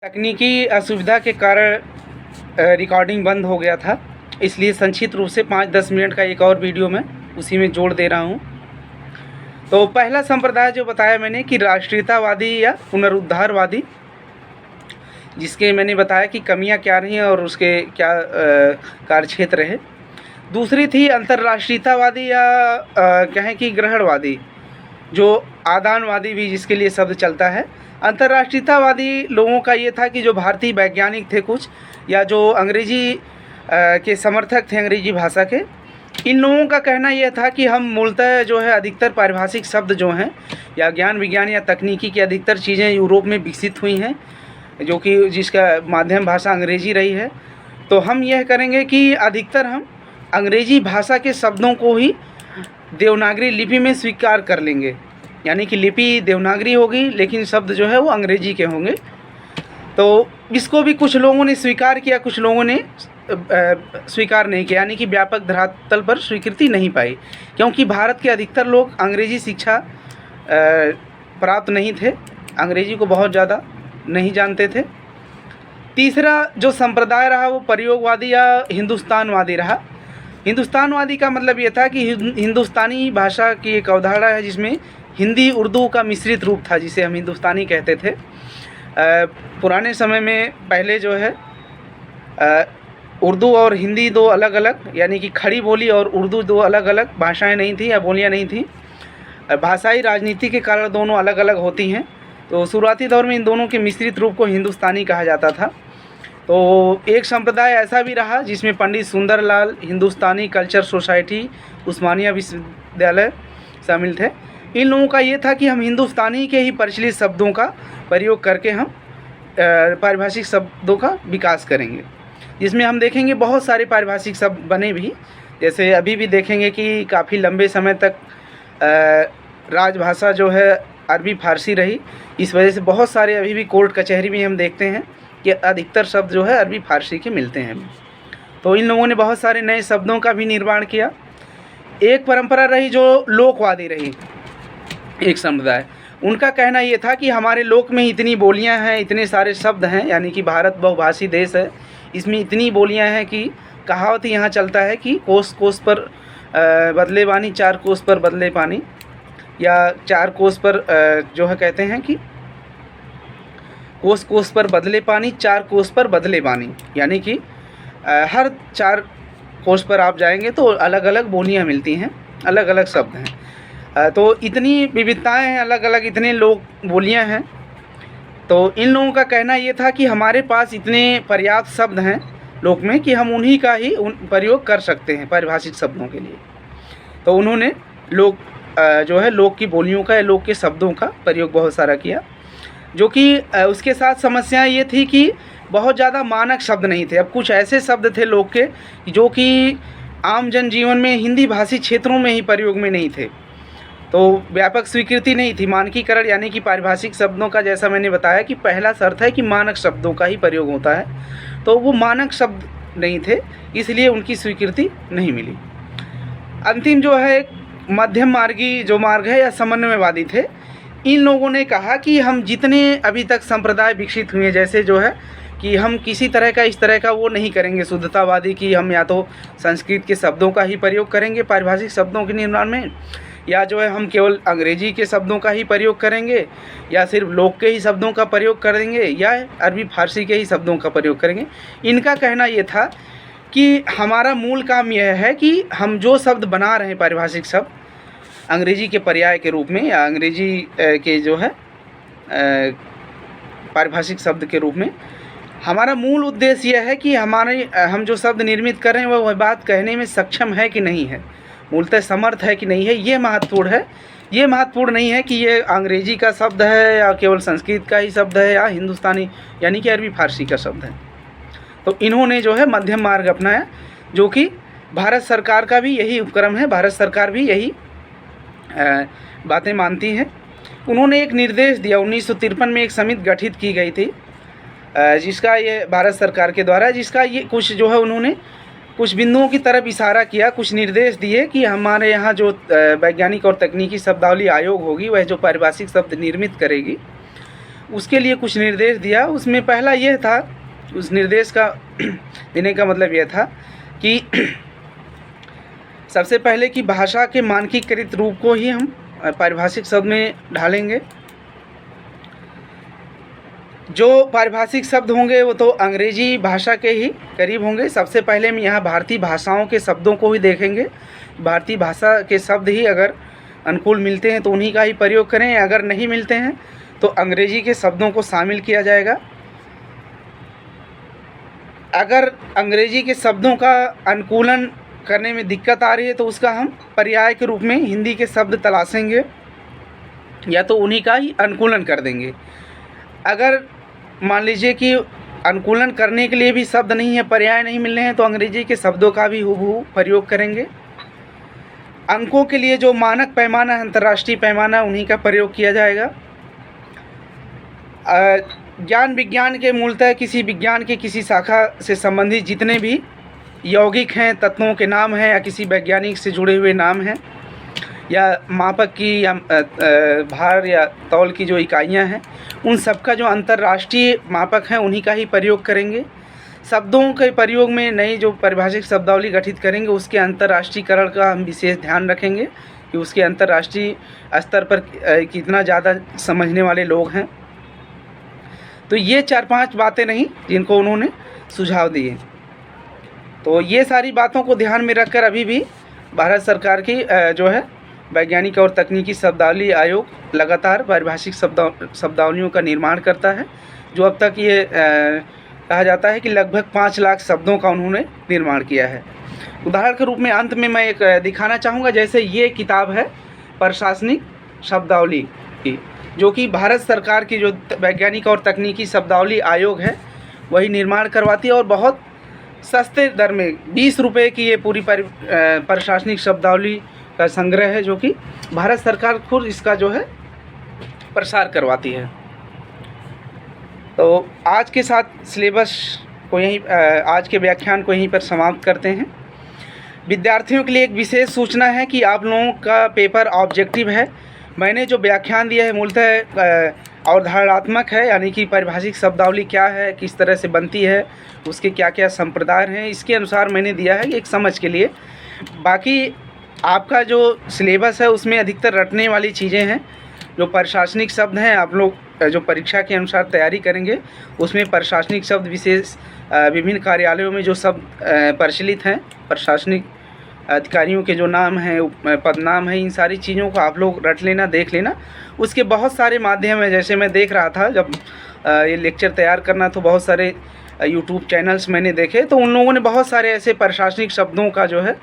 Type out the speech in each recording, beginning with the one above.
तकनीकी असुविधा के कारण रिकॉर्डिंग बंद हो गया था, इसलिए संक्षिप्त रूप से 5-10 मिनट का एक और वीडियो मैं उसी में जोड़ दे रहा हूँ। तो पहला संप्रदाय जो बताया मैंने कि राष्ट्रीयतावादी या पुनरुद्धारवादी, जिसके मैंने बताया कि कमियां क्या रही हैं और उसके क्या कार्यक्षेत्र है। दूसरी थी अंतर्राष्ट्रीयतावादी या कहें कि ग्रहणवादी, जो आदानवादी भी जिसके लिए शब्द चलता है। अंतर्राष्ट्रीयतावादी लोगों का ये था कि जो भारतीय वैज्ञानिक थे कुछ, या जो अंग्रेजी के समर्थक थे अंग्रेजी भाषा के, इन लोगों का कहना यह था कि हम मूलतः जो है अधिकतर पारिभाषिक शब्द जो हैं या ज्ञान विज्ञान या तकनीकी की अधिकतर चीज़ें यूरोप में विकसित हुई हैं, जो कि जिसका माध्यम भाषा अंग्रेजी रही है। तो हम यह करेंगे कि अधिकतर हम अंग्रेजी भाषा के शब्दों को ही देवनागरी लिपि में स्वीकार कर लेंगे, यानी कि लिपि देवनागरी होगी लेकिन शब्द जो है वो अंग्रेजी के होंगे। तो इसको भी कुछ लोगों ने स्वीकार किया, कुछ लोगों ने स्वीकार नहीं किया, यानी कि व्यापक धरातल पर स्वीकृति नहीं पाई, क्योंकि भारत के अधिकतर लोग अंग्रेजी शिक्षा प्राप्त नहीं थे, अंग्रेजी को बहुत ज़्यादा नहीं जानते थे। तीसरा जो संप्रदाय रहा वो प्रयोगवादी या हिंदुस्तानवादी रहा। हिंदुस्तानवादी का मतलब ये था कि हिंदुस्तानी भाषा की एक अवधारणा है जिसमें हिंदी उर्दू का मिश्रित रूप था, जिसे हम हिंदुस्तानी कहते थे। पुराने समय में पहले जो है उर्दू और हिंदी दो अलग अलग, यानी कि खड़ी बोली और उर्दू दो अलग अलग भाषाएं नहीं थी या बोलियां नहीं थी। भाषाई राजनीति के कारण दोनों अलग अलग होती हैं। तो शुरुआती दौर में इन दोनों के मिश्रित रूप को हिंदुस्तानी कहा जाता था। तो एक संप्रदाय ऐसा भी रहा जिसमें पंडित सुंदरलाल हिंदुस्तानी कल्चर सोसाइटी उस्मानिया विश्वविद्यालय शामिल थे। इन लोगों का ये था कि हम हिंदुस्तानी के ही प्रचलित शब्दों का प्रयोग करके हम पारिभाषिक शब्दों का विकास करेंगे, जिसमें हम देखेंगे बहुत सारे पारिभाषिक शब्द बने भी। जैसे अभी भी देखेंगे कि काफ़ी लंबे समय तक राजभाषा जो है अरबी फारसी रही, इस वजह से बहुत सारे अभी भी कोर्ट कचहरी में हम देखते हैं कि अधिकतर शब्द जो है अरबी फारसी के मिलते हैं। तो इन लोगों ने बहुत सारे नए शब्दों का भी निर्माण किया। एक परंपरा रही जो लोकवादी रही, एक संप्रदाय, उनका कहना ये था कि हमारे लोक में इतनी बोलियां हैं, इतने सारे शब्द हैं, यानी कि भारत बहुभाषी देश है, इसमें इतनी बोलियां हैं कि कहावत यहाँ चलता है कि कोस कोस पर बदले बानी, 4 कोस पर बदले पानी, या 4 कोस पर जो है कहते हैं कि कोस कोस पर बदले पानी, 4 कोस पर बदले बानी, यानी कि हर 4 कोस पर आप जाएंगे तो अलग अलग बोलियां मिलती हैं, अलग अलग शब्द हैं। तो इतनी विविधताएं हैं, अलग अलग इतने लोग बोलियां हैं। तो इन लोगों का कहना ये था कि हमारे पास इतने पर्याप्त शब्द हैं लोक में कि हम उन्हीं का ही प्रयोग कर सकते हैं पारिभाषिक शब्दों के लिए। तो उन्होंने लोक जो है लोक की बोलियों का या लोक के शब्दों का प्रयोग बहुत सारा किया, जो कि उसके साथ समस्याएं ये थी कि बहुत ज़्यादा मानक शब्द नहीं थे। अब कुछ ऐसे शब्द थे लोक के जो कि आम जनजीवन में हिंदी भाषी क्षेत्रों में ही प्रयोग में नहीं थे, तो व्यापक स्वीकृति नहीं थी। मानकीकरण यानी कि पारिभाषिक शब्दों का, जैसा मैंने बताया कि पहला शर्त है कि मानक शब्दों का ही प्रयोग होता है, तो वो मानक शब्द नहीं थे, इसलिए उनकी स्वीकृति नहीं मिली। अंतिम जो है मध्यम मार्गी जो मार्ग है या समन्वयवादी थे। इन लोगों ने कहा कि हम जितने अभी तक संप्रदाय विकसित हुए, जैसे जो है कि हम किसी तरह का इस तरह का वो नहीं करेंगे शुद्धतावादी कि हम या तो संस्कृत के शब्दों का ही प्रयोग करेंगे पारिभाषिक शब्दों के निर्माण में, या जो है हम केवल अंग्रेजी के शब्दों का ही प्रयोग करेंगे, या सिर्फ लोक के ही शब्दों का प्रयोग करेंगे, या अरबी फारसी के ही शब्दों का प्रयोग करेंगे। इनका कहना ये था कि हमारा मूल काम यह है कि हम जो शब्द बना रहे हैं पारिभाषिक शब्द अंग्रेजी के पर्याय के रूप में या अंग्रेजी के जो है पारिभाषिक शब्द के रूप में, हमारा मूल उद्देश्य यह है कि हम जो शब्द निर्मित कर रहे हैं वह बात कहने में सक्षम है कि नहीं है, मूलतः समर्थ है कि नहीं है, ये महत्वपूर्ण है। ये महत्वपूर्ण नहीं है कि ये अंग्रेजी का शब्द है या केवल संस्कृत का ही शब्द है या हिंदुस्तानी यानी कि अरबी फारसी का शब्द है। तो इन्होंने जो है मध्यम मार्ग अपनाया, जो कि भारत सरकार का भी यही उपक्रम है, भारत सरकार भी यही बातें मानती हैं। उन्होंने एक निर्देश दिया, 1953 में एक समिति गठित की गई थी, जिसका ये भारत सरकार के द्वारा, जिसका ये कुछ जो है उन्होंने कुछ बिंदुओं की तरफ इशारा किया, कुछ निर्देश दिए कि हमारे यहाँ जो वैज्ञानिक और तकनीकी शब्दावली आयोग होगी, वह जो पारिभाषिक शब्द निर्मित करेगी, उसके लिए कुछ निर्देश दिया। उसमें पहला यह था, उस निर्देश का देने का मतलब यह था कि सबसे पहले कि भाषा के मानकीकृत रूप को ही हम पारिभाषिक शब्द में ढालेंगे। जो पारिभाषिक शब्द होंगे वो तो अंग्रेजी भाषा के ही करीब होंगे। सबसे पहले हम यहाँ भारतीय भाषाओं के शब्दों को ही देखेंगे। भारतीय भाषा के शब्द ही अगर अनुकूल मिलते हैं तो उन्हीं का ही प्रयोग करें, अगर नहीं मिलते हैं तो अंग्रेजी के शब्दों को शामिल किया जाएगा। अगर अंग्रेजी के शब्दों का अनुकूलन करने में दिक्कत आ रही है तो उसका हम पर्याय के रूप में हिंदी के शब्द तलाशेंगे या तो उन्हीं का ही अनुकूलन कर देंगे। अगर मान लीजिए कि अनुकूलन करने के लिए भी शब्द नहीं है, पर्याय नहीं मिल रहे हैं, तो अंग्रेजी के शब्दों का भी हूबहू प्रयोग करेंगे। अंकों के लिए जो मानक पैमाना है, अंतर्राष्ट्रीय पैमाना, उन्हीं का प्रयोग किया जाएगा। ज्ञान विज्ञान के मूलतः किसी विज्ञान की किसी शाखा से संबंधित जितने भी यौगिक हैं, तत्वों के नाम हैं या किसी वैज्ञानिक से जुड़े हुए नाम हैं या मापक की या भार या तौल की जो इकाइयां हैं, उन सब का जो अंतर्राष्ट्रीय मापक हैं उन्हीं का ही प्रयोग करेंगे। शब्दों के प्रयोग में नई जो पारिभाषिक शब्दावली गठित करेंगे उसके अंतर्राष्ट्रीयकरण का हम विशेष ध्यान रखेंगे कि उसके अंतर्राष्ट्रीय स्तर पर कितना ज़्यादा समझने वाले लोग हैं। तो ये 4-5 बातें रहीं जिनको उन्होंने सुझाव दिए। तो ये सारी बातों को ध्यान में रखकर अभी भी भारत सरकार की जो है वैज्ञानिक और तकनीकी शब्दावली आयोग लगातार पारिभाषिक शब्दावलियों का निर्माण करता है, जो अब तक ये कहा जाता है कि लगभग 5 लाख शब्दों का उन्होंने निर्माण किया है। उदाहरण के रूप में अंत में मैं एक दिखाना चाहूँगा, जैसे ये किताब है प्रशासनिक शब्दावली की, जो कि भारत सरकार की जो वैज्ञानिक और तकनीकी शब्दावली आयोग है वही निर्माण करवाती है और बहुत सस्ते दर में 20 रुपये की ये पूरी प्रशासनिक शब्दावली का संग्रह है, जो कि भारत सरकार खुद इसका जो है प्रसार करवाती है। तो आज के साथ सिलेबस को यहीं आज के व्याख्यान को यहीं पर समाप्त करते हैं। विद्यार्थियों के लिए एक विशेष सूचना है कि आप लोगों का पेपर ऑब्जेक्टिव है। मैंने जो व्याख्यान दिया है मूलतः अवधारणात्मक है, यानी कि पारिभाषिक शब्दावली क्या है, किस तरह से बनती है, उसके क्या क्या संप्रदाय हैं, इसके अनुसार मैंने दिया है एक समझ के लिए। बाकी आपका जो सिलेबस है उसमें अधिकतर रटने वाली चीज़ें हैं। जो प्रशासनिक शब्द हैं, आप लोग जो परीक्षा के अनुसार तैयारी करेंगे उसमें प्रशासनिक शब्द विशेष विभिन्न कार्यालयों में जो शब्द प्रचलित हैं, प्रशासनिक अधिकारियों के जो नाम हैं, पदनाम हैं, इन सारी चीज़ों को आप लोग रट लेना, देख लेना। उसके बहुत सारे माध्यम हैं, जैसे मैं देख रहा था जब ये लेक्चर तैयार करना, तो बहुत सारे यूट्यूब चैनल्स मैंने देखे, तो उन लोगों ने बहुत सारे ऐसे प्रशासनिक शब्दों का जो है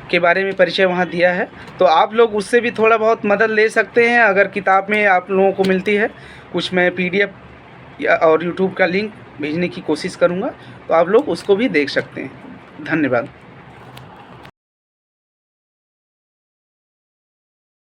के बारे में परिचय वहाँ दिया है। तो आप लोग उससे भी थोड़ा बहुत मदद ले सकते हैं। अगर किताब में आप लोगों को मिलती है, कुछ मैं PDF और यूट्यूब का लिंक भेजने की कोशिश करूँगा, तो आप लोग उसको भी देख सकते हैं। धन्यवाद।